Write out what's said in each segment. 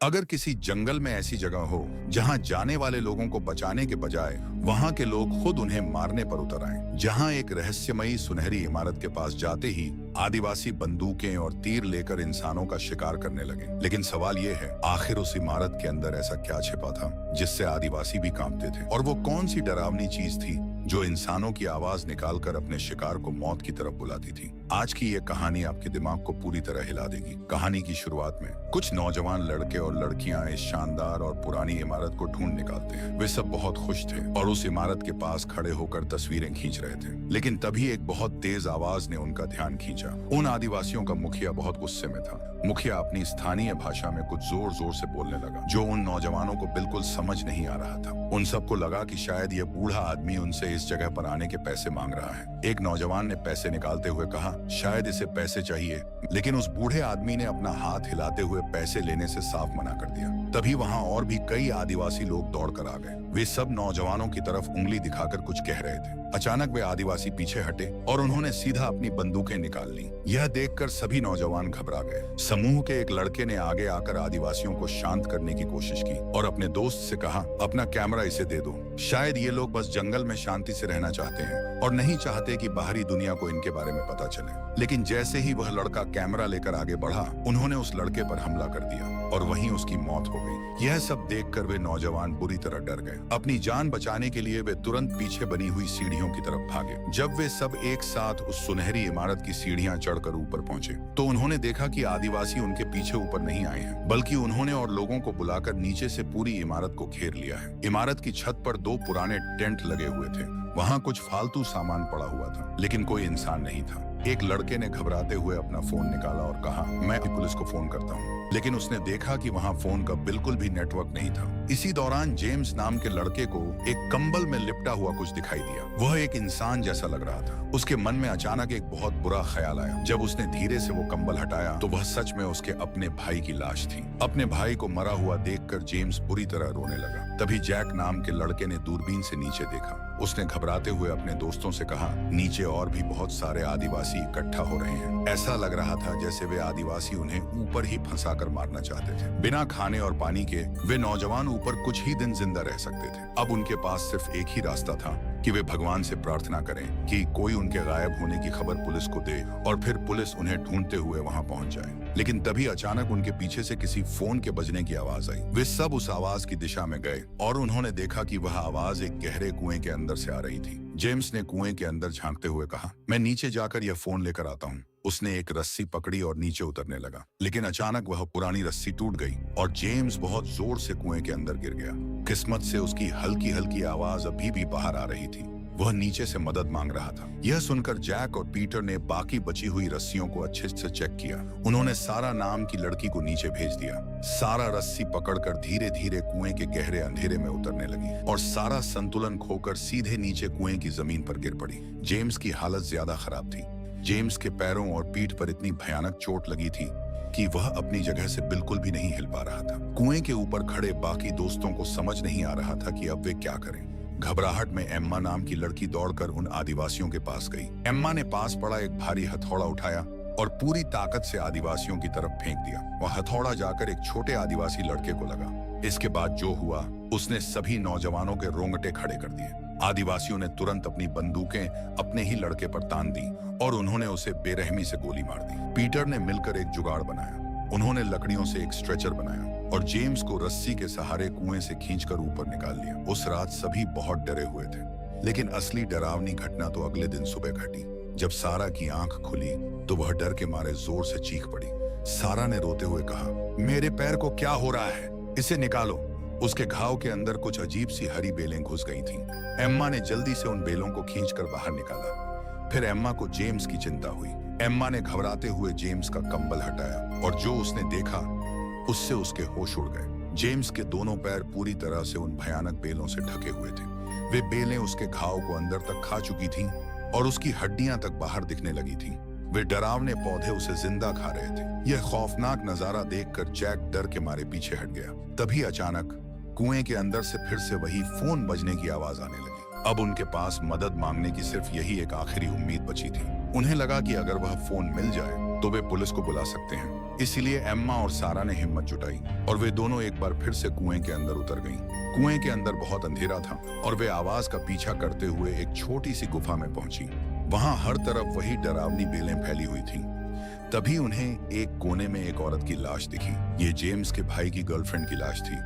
अगर किसी जंगल में ऐसी जगह हो जहां जाने वाले लोगों को बचाने के बजाय वहां के लोग खुद उन्हें मारने पर उतर आए, जहां एक रहस्यमयी सुनहरी इमारत के पास जाते ही आदिवासी बंदूकें और तीर लेकर इंसानों का शिकार करने लगे। लेकिन सवाल यह है, आखिर उस इमारत के अंदर ऐसा क्या छिपा था जिससे आदिवासी भी कांपते थे? और वो कौन सी डरावनी चीज थी जो इंसानों की आवाज निकालकर अपने शिकार को मौत की तरफ बुलाती थी? आज की ये कहानी आपके दिमाग को पूरी तरह हिला देगी। कहानी की शुरुआत में कुछ नौजवान लड़के और लड़कियां इस शानदार और पुरानी इमारत को ढूंढ निकालते हैं। वे सब बहुत खुश थे और उस इमारत के पास खड़े होकर तस्वीरें खींच रहे थे। लेकिन तभी एक बहुत तेज आवाज ने उनका ध्यान खींचा। उन आदिवासियों का मुखिया बहुत गुस्से में था। मुखिया अपनी स्थानीय भाषा में कुछ जोर जोर से बोलने लगा, जो उन नौजवानों को बिल्कुल समझ नहीं आ रहा था। उन सबको लगा कि शायद यह बूढ़ा आदमी उनसे इस जगह पर आने के पैसे मांग रहा है। एक नौजवान ने पैसे निकालते हुए कहा, शायद इसे पैसे चाहिए। लेकिन उस बूढ़े आदमी ने अपना हाथ हिलाते हुए पैसे लेने से साफ मना कर दिया। तभी वहां और भी कई आदिवासी लोग दौड़कर आ गए। वे सब नौजवानों की तरफ उंगली दिखाकर कुछ कह रहे थे। अचानक वे आदिवासी पीछे हटे और उन्होंने सीधा अपनी बंदूकें निकाल ली। यह देखकर सभी नौजवान घबरा गए। समूह के एक लड़के ने आगे आकर आदिवासियों को शांत करने की कोशिश की और अपने दोस्त से कहा, अपना कैमरा इसे दे दो। शायद ये लोग बस जंगल में शांति से रहना चाहते हैं और नहीं चाहते कि बाहरी दुनिया को इनके बारे में पता चले। लेकिन जैसे ही वह लड़का कैमरा लेकर आगे बढ़ा, उन्होंने उस लड़के पर हमला कर दिया और वहीं उसकी मौत हो गई। यह सब देखकर वे नौजवान बुरी तरह डर गए। अपनी जान बचाने के लिए वे तुरंत पीछे बनी हुई सीढ़ियों की तरफ भागे। जब वे सब एक साथ उस सुनहरी इमारत की सीढ़ियां चढ़कर ऊपर पहुंचे, तो उन्होंने देखा कि आदिवासी उनके पीछे ऊपर नहीं आए हैं, बल्कि उन्होंने और लोगों को बुलाकर नीचे से पूरी इमारत को घेर लिया है। इमारत की छत पर 2 पुराने टेंट लगे हुए थे। वहां कुछ फालतू सामान पड़ा हुआ था, लेकिन कोई इंसान नहीं था। एक लड़के ने घबराते हुए अपना फोन निकाला और कहा, मैं पुलिस को फोन करता हूँ। लेकिन उसने देखा कि वहां फोन का बिल्कुल भी नेटवर्क नहीं था। इसी दौरान जेम्स नाम के लड़के को एक कंबल में लिपटा हुआ कुछ दिखाई दिया। वह एक इंसान जैसा लग रहा था। उसके मन में अचानक एक बहुत बुरा ख्याल आया। जब उसने धीरे से वो कंबल हटाया, तो वह सच में उसके अपने भाई की लाश थी। अपने भाई को मरा हुआ देखकर जेम्स बुरी तरह रोने लगा। तभी जैक नाम के लड़के ने दूरबीन से नीचे देखा। उसने घबराते हुए अपने दोस्तों से कहा, नीचे और भी बहुत सारे आदिवासी इकट्ठा हो रहे हैं। ऐसा लग रहा था जैसे वे आदिवासी उन्हें ऊपर ही फंसाकर मारना चाहते थे। बिना खाने और पानी के वे नौजवान ऊपर कुछ ही दिन जिंदा रह सकते थे। अब उनके पास सिर्फ एक ही रास्ता था कि वे भगवान से प्रार्थना करें कि कोई उनके गायब होने की खबर पुलिस को दे और फिर पुलिस उन्हें ढूंढते हुए वहां पहुंच जाए। लेकिन तभी अचानक उनके पीछे से किसी फोन के बजने की आवाज आई। वे सब उस आवाज की दिशा में गए और उन्होंने देखा कि वह आवाज एक गहरे कुएं के अंदर से आ रही थी। जेम्स ने कुएं के अंदर झांकते हुए कहा, मैं नीचे जाकर यह फोन लेकर आता हूँ। उसने एक रस्सी पकड़ी और नीचे उतरने लगा। लेकिन अचानक वह पुरानी रस्सी टूट गई और जेम्स बहुत जोर से कुएं के अंदर गिर गया। किस्मत से उसकी हल्की हल्की आवाज अभी भी बाहर आ रही थी। वह नीचे से मदद मांग रहा था। यह सुनकर जैक और पीटर ने बाकी बची हुई रस्सियों को अच्छे से चेक किया। उन्होंने सारा नाम की लड़की को नीचे भेज दिया। सारा रस्सी पकड़कर धीरे धीरे कुएं के गहरे अंधेरे में उतरने लगी और सारा संतुलन खोकर सीधे नीचे कुएं की जमीन पर गिर पड़ी। जेम्स की हालत ज्यादा खराब थी। जेम्स के पैरों और पीठ पर इतनी भयानक चोट लगी थी कि वह अपनी जगह से बिल्कुल भी नहीं हिल पा रहा था। कुएं के ऊपर खड़े बाकी दोस्तों को समझ नहीं आ रहा था कि अब वे क्या करें। घबराहट में एम्मा नाम की लड़की दौड़कर उन आदिवासियों के पास गई। एम्मा ने पास पड़ा एक भारी हथौड़ा उठाया और पूरी ताकत से आदिवासियों की तरफ फेंक दिया। वह हथौड़ा जाकर एक छोटे आदिवासी लड़के को लगा। इसके बाद जो हुआ, उसने सभी नौजवानों के रोंगटे खड़े कर दिए। आदिवासियों ने तुरंत अपनी बंदूकें अपने ही लड़के पर तान दी और उन्होंने उसे बेरहमी से गोली मार दी। पीटर ने मिलकर एक जुगाड़ बनाया। उन्होंने लकड़ियों से एक स्ट्रेचर बनाया और जेम्स को रस्सी के सहारे कुएं से खींचकर ऊपर निकाल लिया। उस रात सभी बहुत डरे हुए थे। लेकिन असली डरावनी घटना तो अगले दिन सुबह घटी। जब सारा की आंख खुली तो वह डर के मारे जोर से चीख पड़ी। सारा ने रोते हुए कहा, मेरे पैर को क्या हो रहा है, इसे निकालो। उसके घाव के अंदर कुछ अजीब सी हरी बेलें घुस गई थीं। एम्मा ने जल्दी से उन बेलों को खींचकर बाहर निकाला। फिर एम्मा को जेम्स की चिंता हुई। एम्मा ने घबराते हुए जेम्स का कंबल हटाया और जो उसने देखा, उससे उसके होश उड़ गए। जेम्स के दोनों पैर पूरी तरह से उन भयानक बेलों से ढके हुए थे। वे बेलें उसके घाव को अंदर तक खा चुकी थीं और उसकी हड्डियां तक बाहर दिखने लगी थीं। वे डरावने पौधे उसे जिंदा खा रहे थे। यह खौफनाक नजारा देखकर जैक डर के मारे पीछे हट गया। तभी अचानक कुएं के अंदर से फिर से वही फोन बजने की आवाज आने लगी। अब उनके पास मदद मांगने की सिर्फ यही एक आखिरी उम्मीद बची थी। उन्हें लगा कि अगर वह फोन मिल जाए तो वे पुलिस को बुला सकते हैं। इसीलिए एम्मा और सारा ने हिम्मत जुटाई और वे दोनों एक बार फिर से कुएं के अंदर उतर गईं। कुएं के अंदर बहुत अंधेरा था और वे आवाज का पीछा करते हुए एक छोटी सी गुफा में पहुंची। वहां हर तरफ वही डरावनी बेलें फैली हुई थीं। तभी उन्हें एक कोने में एक औरत की लाश दिखी। ये जेम्स के भाई की गर्लफ्रेंड की लाश थी,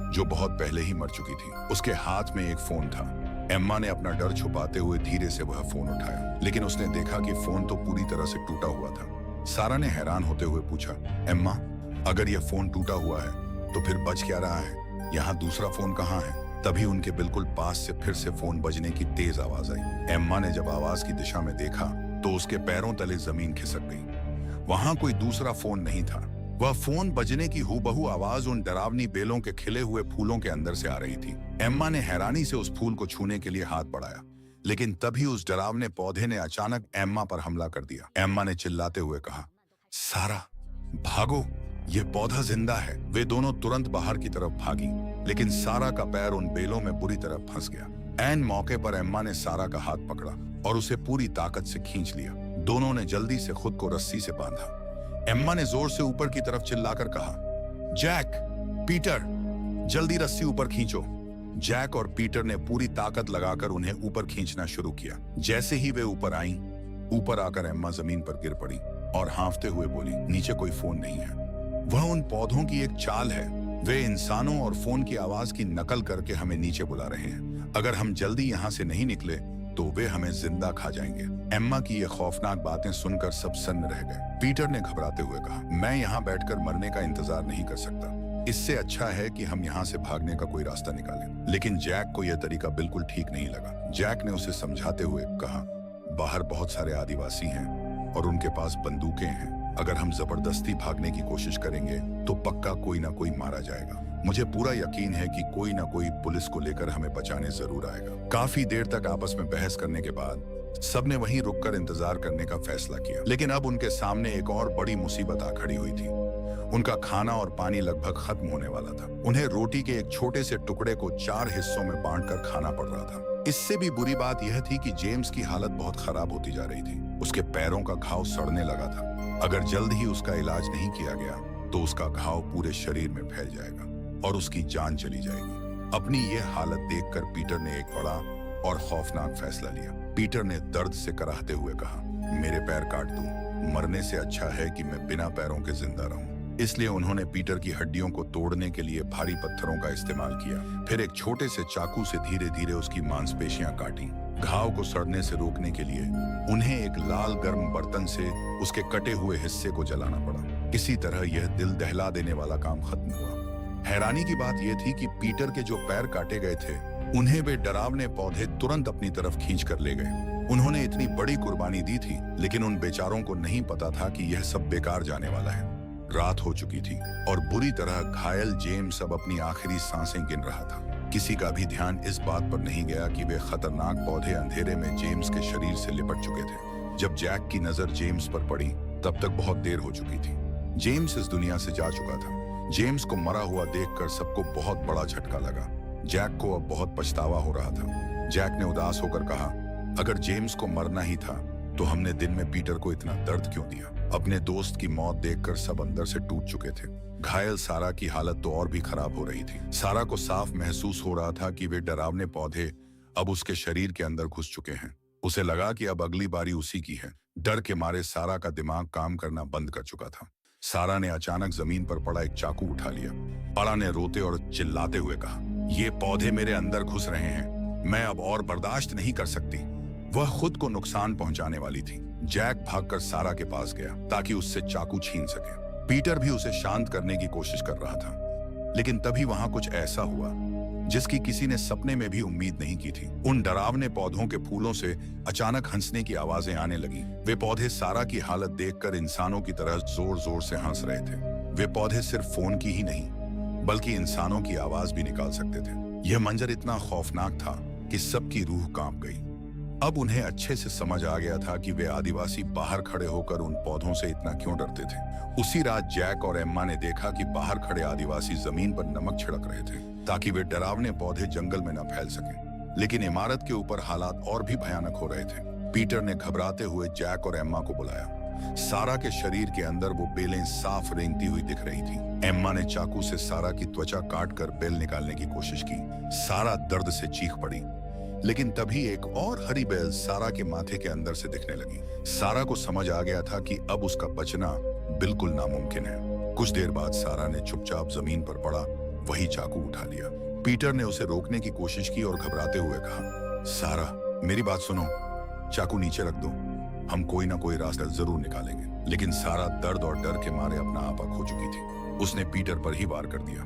जो बहुत पहले ही मर चुकी थी। उसके हाथ में एक फोन था। एम्मा ने अपना डर छुपाते हुए धीरे से वह फोन उठाया, लेकिन उसने देखा कि फोन तो पूरी तरह से टूटा हुआ था। सारा ने हैरान होते हुए पूछा, एम्मा, अगर यह फोन टूटा हुआ है तो फिर बज क्या रहा है? यहाँ दूसरा फोन कहाँ है? तभी उनके बिल्कुल पास से फिर से फोन बजने की तेज आवाज आई। एम्मा ने जब आवाज की दिशा में देखा तो उसके पैरों तले जमीन खिसक गई। वहां कोई दूसरा फोन नहीं था। वह फोन बजने की हूबहू आवाज उन डरावनी बेलों के खिले हुए फूलों के अंदर से आ रही थी। एम्मा ने हैरानी से उस फूल को छूने के लिए हाथ बढ़ाया, लेकिन तभी उस डरावने पौधे ने अचानक एम्मा पर हमला कर दिया। एम्मा ने चिल्लाते हुए कहा, सारा, भागो, यह पौधा जिंदा है। वे दोनों तुरंत बाहर की तरफ भागी, लेकिन सारा का पैर उन बेलों में बुरी तरह फंस गया। ऐन मौके पर एम्मा ने सारा का हाथ पकड़ा और उसे पूरी ताकत से खींच लिया। दोनों ने जल्दी से खुद को रस्सी से बांधा। एम्मा ने जोर से ऊपर की तरफ चिल्लाकर कहा, जैक, पीटर, जल्दी रस्सी ऊपर खींचो। जैक और पीटर ने पूरी ताकत लगाकर उन्हें ऊपर खींचना शुरू किया। जैसे ही वे ऊपर आईं, ऊपर आकर एम्मा जमीन पर गिर पड़ी और हांफते हुए बोली, नीचे कोई फोन नहीं है। वह उन पौधों की एक चाल है। वे इंसानों और फोन की आवाज की नकल करके हमें नीचे बुला रहे हैं। अगर हम जल्दी यहाँ से नहीं निकले तो वे हमें जिंदा खा जाएंगे। एम्मा की ये खौफनाक बातें सुनकर सब सन्न रह गए। पीटर ने घबराते हुए कहा, मैं यहाँ बैठकर मरने का इंतजार नहीं कर सकता। इससे अच्छा है कि हम यहाँ से भागने का कोई रास्ता निकालें। लेकिन जैक को यह तरीका बिल्कुल ठीक नहीं लगा। जैक ने उसे समझाते हुए कहा, बाहर बहुत सारे आदिवासी हैं और उनके पास बंदूकें हैं। अगर हम जबरदस्ती भागने की कोशिश करेंगे तो पक्का कोई ना कोई मारा जाएगा। मुझे पूरा यकीन है कि कोई ना कोई पुलिस को लेकर हमें बचाने जरूर आएगा। काफी देर तक आपस में बहस करने के बाद सबने वहीं रुककर इंतजार करने का फैसला किया। लेकिन अब उनके सामने एक और बड़ी मुसीबत आ खड़ी हुई थी। उनका खाना और पानी लगभग खत्म होने वाला था। उन्हें रोटी के एक छोटे से टुकड़े को 4 हिस्सों में बांटकर खाना पड़ रहा था। इससे भी बुरी बात यह थी कि जेम्स की हालत बहुत खराब होती जा रही थी। उसके पैरों का घाव सड़ने लगा था। अगर जल्द ही उसका इलाज नहीं किया गया तो उसका घाव पूरे शरीर में फैल जाएगा और उसकी जान चली जाएगी। अपनी यह हालत देखकर पीटर ने एक बड़ा और खौफनाक फैसला लिया। पीटर ने दर्द से कराहते हुए कहा, मेरे पैर काट दूं, मरने से अच्छा है कि मैं बिना पैरों के जिंदा रहूं। इसलिए उन्होंने पीटर की हड्डियों को तोड़ने के लिए भारी पत्थरों का इस्तेमाल किया। फिर एक छोटे से चाकू से धीरे धीरे उसकी मांसपेशियां काटी। घाव को सड़ने से रोकने के लिए उन्हें एक लाल गर्म बर्तन से उसके कटे हुए हिस्से को जलाना पड़ा। इसी तरह यह दिल दहला देने वाला काम खत्म हुआ। हैरानी की बात यह थी कि पीटर के जो पैर काटे गए थे उन्हें वे डरावने पौधे तुरंत अपनी तरफ खींच कर ले गए। उन्होंने इतनी बड़ी कुर्बानी दी थी, लेकिन उन बेचारों को नहीं पता था कि यह सब बेकार जाने वाला है। रात हो चुकी थी और बुरी तरह घायल जेम्स अब अपनी आखिरी सांसें गिन रहा था। किसी का भी ध्यान इस बात पर नहीं गया कि वे खतरनाक पौधे अंधेरे में जेम्स के शरीर से लिपट चुके थे। जब जैक की नजर जेम्स पर पड़ी तब तक बहुत देर हो चुकी थी। जेम्स इस दुनिया से जा चुका था। जेम्स को मरा हुआ देखकर सबको बहुत बड़ा झटका लगा। जैक को अब बहुत पछतावा हो रहा था। जैक ने उदास होकर कहा, अगर जेम्स को मरना ही था तो हमने दिन में पीटर को इतना दर्द क्यों दिया? अपने दोस्त की मौत देखकर सब अंदर से टूट चुके थे। घायल सारा की हालत तो और भी खराब हो रही थी। सारा को साफ महसूस हो रहा था कि वे डरावने पौधे अब उसके शरीर के अंदर घुस चुके हैं। उसे लगा कि अब अगली बारी उसी की है। डर के मारे सारा का दिमाग काम करना बंद कर चुका था। सारा ने अचानक जमीन पर पड़ा एक चाकू उठा लिया। पारा ने रोते और चिल्लाते हुए कहा, ये पौधे मेरे अंदर घुस रहे हैं, मैं अब और बर्दाश्त नहीं कर सकती। वह खुद को नुकसान पहुंचाने वाली थी। जैक भागकर सारा के पास गया ताकि उससे चाकू छीन सके। पीटर भी उसे शांत करने की कोशिश कर रहा था, लेकिन तभी वहां कुछ ऐसा हुआ जिसकी किसी ने सपने में भी उम्मीद नहीं की थी। उन डरावने पौधों के फूलों से अचानक हंसने की आवाजें आने लगी। वे पौधे सारा की हालत देखकर इंसानों की तरह जोर जोर से हंस रहे थे। वे पौधे सिर्फ फोन की ही नहीं बल्कि इंसानों की आवाज भी निकाल सकते थे। यह मंजर इतना खौफनाक था कि सबकी रूह कांप गई। अब उन्हें अच्छे से समझ आ गया था कि वे आदिवासी बाहर खड़े होकर उन पौधों से इतना क्यों डरते थे। उसी रात जैक और एम्मा ने देखा कि बाहर खड़े आदिवासी जमीन पर नमक छिड़क रहे थे ताकि वे डरावने पौधे जंगल में न फैल सकें। लेकिन इमारत के ऊपर हालात और भी भयानक हो रहे थे। पीटर ने घबराते हुए जैक और एम्मा को बुलाया। सारा के शरीर के अंदर वो बेलें साफ रेंगती हुई दिख रही थी। एम्मा ने चाकू से सारा की त्वचा काटकर बेल निकालने की कोशिश की। सारा दर्द से चीख पड़ी, लेकिन तभी एक और हरी बेल सारा के माथे के अंदर से दिखने लगी। सारा को समझ आ गया था कि अब उसका बचना बिल्कुल नामुमकिन है। कुछ देर बाद सारा ने चुपचाप जमीन पर पड़ा वही चाकू उठा लिया। पीटर ने उसे रोकने की कोशिश की और घबराते हुए कहा, सारा मेरी बात सुनो, चाकू नीचे रख दो, हम कोई ना कोई रास्ता जरूर निकालेंगे। लेकिन सारा दर्द और डर के मारे अपना आपा खो चुकी थी। उसने पीटर पर ही वार कर दिया।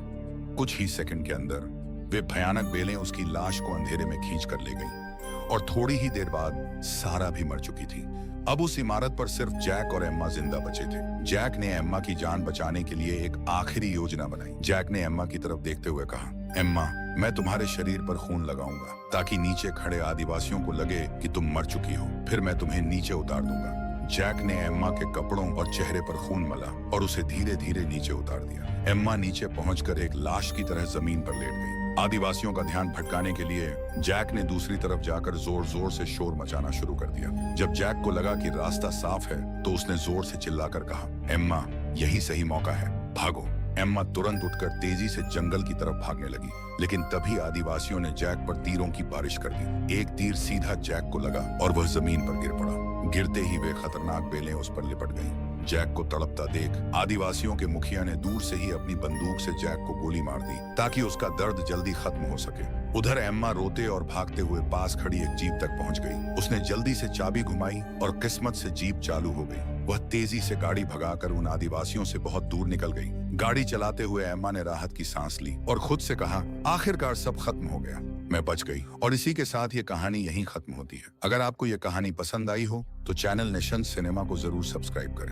कुछ ही सेकंड के अंदर वे भयानक बेलें उसकी लाश को अंधेरे में खींच कर ले गई और थोड़ी ही देर बाद सारा भी मर चुकी थी। अब उस इमारत पर सिर्फ जैक और एम्मा जिंदा बचे थे। जैक ने एम्मा की जान बचाने के लिए एक आखिरी योजना बनाई। जैक ने एम्मा की तरफ देखते हुए कहा, एम्मा, मैं तुम्हारे शरीर पर खून लगाऊंगा ताकि नीचे खड़े आदिवासियों को लगे कि तुम मर चुकी हो, फिर मैं तुम्हें नीचे उतार दूंगा। जैक ने एम्मा के कपड़ों और चेहरे पर खून मला और उसे धीरे धीरे नीचे उतार दिया। एम्मा नीचे पहुंचकर एक लाश की तरह जमीन पर लेट गई। आदिवासियों का ध्यान भटकाने के लिए जैक ने दूसरी तरफ जाकर जोर जोर से शोर मचाना शुरू कर दिया। जब जैक को लगा कि रास्ता साफ है तो उसने जोर से चिल्लाकर कहा, एम्मा, यही सही मौका है, भागो। एम्मा तुरंत उठकर तेजी से जंगल की तरफ भागने लगी, लेकिन तभी आदिवासियों ने जैक पर तीरों की बारिश कर दी। एक तीर सीधा जैक को लगा और वह जमीन पर गिर पड़ा। गिरते ही वे खतरनाक बेलें उस पर लिपट गईं। जैक को तड़पता देख आदिवासियों के मुखिया ने दूर से ही अपनी बंदूक से जैक को गोली मार दी ताकि उसका दर्द जल्दी खत्म हो सके। उधर एम्मा रोते और भागते हुए पास खड़ी एक जीप तक पहुंच गई। उसने जल्दी से चाबी घुमाई और किस्मत से जीप चालू हो गई। वह तेजी से गाड़ी भगाकर उन आदिवासियों से बहुत दूर निकल गई। गाड़ी चलाते हुए एम्मा ने राहत की सांस ली और खुद से कहा, आखिरकार सब खत्म हो गया, मैं बच गई। और इसी के साथ ये कहानी यहीं खत्म होती है। अगर आपको ये कहानी पसंद आई हो तो चैनल निशंत सिनेमा को जरूर सब्सक्राइब करें।